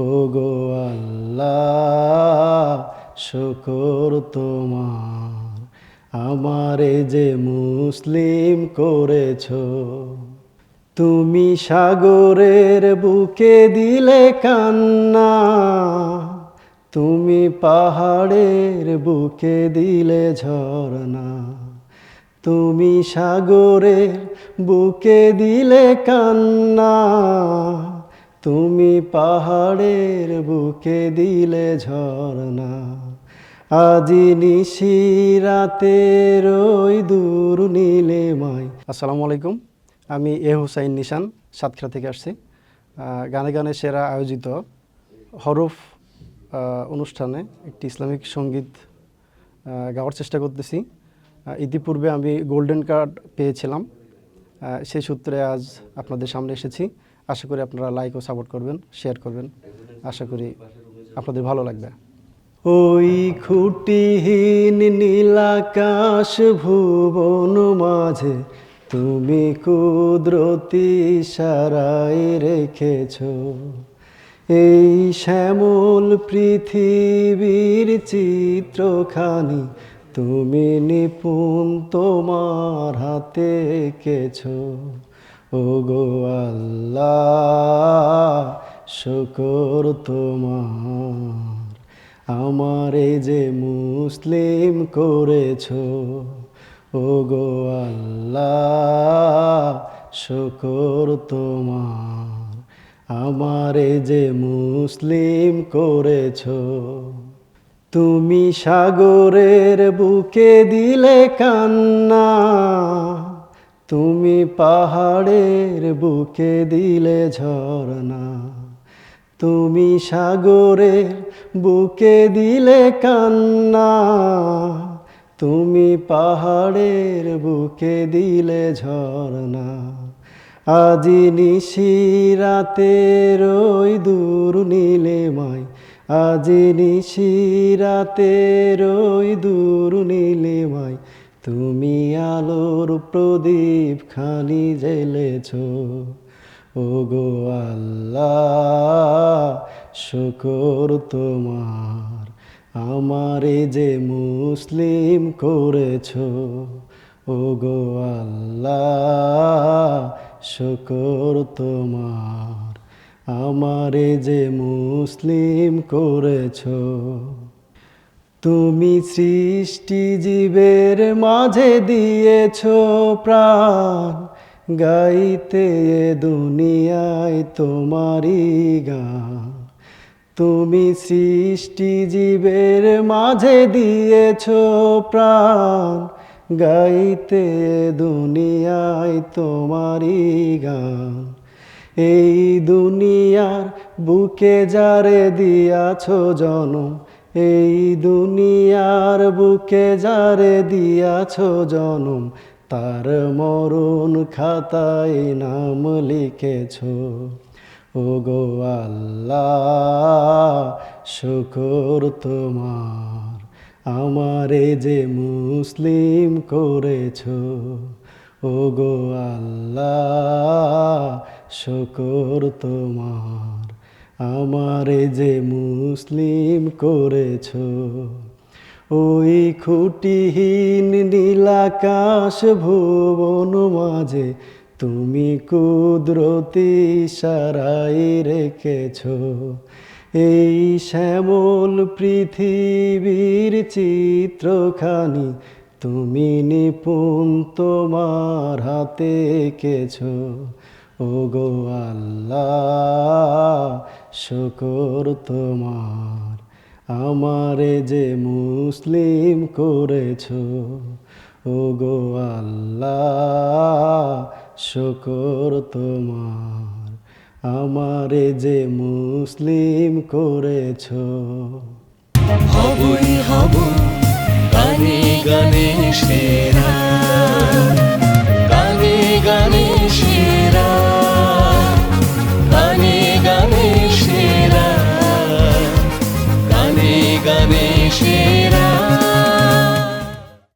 ওগো আল্লাহ শুকর তোমার, আমারে যে মুসলিম করেছো। তুমি সাগরের বুকে দিলে কান্না, তুমি পাহাড়ের বুকে দিলে ঝরনা। তুমি সাগরের বুকে দিলে কান্না, তুমি পাহাড়ের বুকে দিলে ঝরনা। আজি নিশি রাতের ওই দূর নীলিমায়। আসসালামু আলাইকুম, আমি হুসাইন নিশান সাতক্ষীরা থেকে আসছি। গানে গানে সেরা আয়োজিত হরফ অনুষ্ঠানে একটি ইসলামিক সঙ্গীত গাওয়ার চেষ্টা করতেছি। ইতিপূর্বে আমি গোল্ডেন কার্ড পেয়েছিলাম, সেই সূত্রে আজ আপনাদের সামনে এসেছি। আশা করি আপনারা লাইক ও সাপোর্ট করবেন, শেয়ার করবেন। আশা করি আপনাদের ভালো লাগবে। ওই খুঁটিহীন নীলাকাশ ভুবন মাঝে তুমি কুদরতি ইশারায় রেখেছো। এই শ্যামল পৃথিবীর চিত্রখানি তুমি নিপুণ তোমার হাতে এঁকেছো। ওগো আল্লাহ শুকর তোমার, আমারে যে মুসলিম করেছো। ওগো আল্লাহ শুকর তোমার, আমারে যে মুসলিম করেছো। তুমি সাগরের বুকে দিলে কান্না, তুমি পাহাড়ের বুকে দিলে ঝরনা। তুমি সাগরের বুকে দিলে কান্না, তুমি পাহাড়ের বুকে দিলে ঝরনা। আজি নিশি রাতের ওই দূর নীলিমায়, আজি নিশি রাতের ওই দূর নীলিমায় তুমি আলোর প্রদীপ খানি জ্বেলেছো। ওগো আল্লাহ শুকর তোমার, আমারে যে মুসলিম করেছো। ওগো আল্লাহ শুকর তোমার, আমারে যে মুসলিম করেছো। তুমি সৃষ্টি জীবের মাঝে দিয়েছো প্রাণ, গাইতে দুনিয়ায় তোমারই গান। তুমি সৃষ্টি জীবের মাঝে দিয়েছো প্রাণ, গাইতে দুনিয়ায় তোমারই গান। এই দুনিয়ার বুকে যারে দিয়াছো জনম, এই দুনিয়ার বুকে যারে দিয়াছো জনম, তার মরণ খাতায় নাম লিখেছো। ওগো আল্লাহ শুকর তোমার, আমারে যে মুসলিম করেছো। ওগো আল্লাহ শুকর তোমার, আমারে যে মুসলিম করেছো। ওই খুঁটিহীন নীলাকাশ ভুবন মাঝে তুমি কুদরতি ইশারায় রেখেছো। এই শ্যামল পৃথিবীর চিত্রখানি তুমি নিপুণ তোমার হাতে এঁকেছো। ওগো আল্লাহ শুকর তোমার, আমারে যে মুসলিম করেছো। ওগো আল্লাহ শুকর তোমার, আমারে যে মুসলিম করেছো। হবই হব গানে গানে সেরা।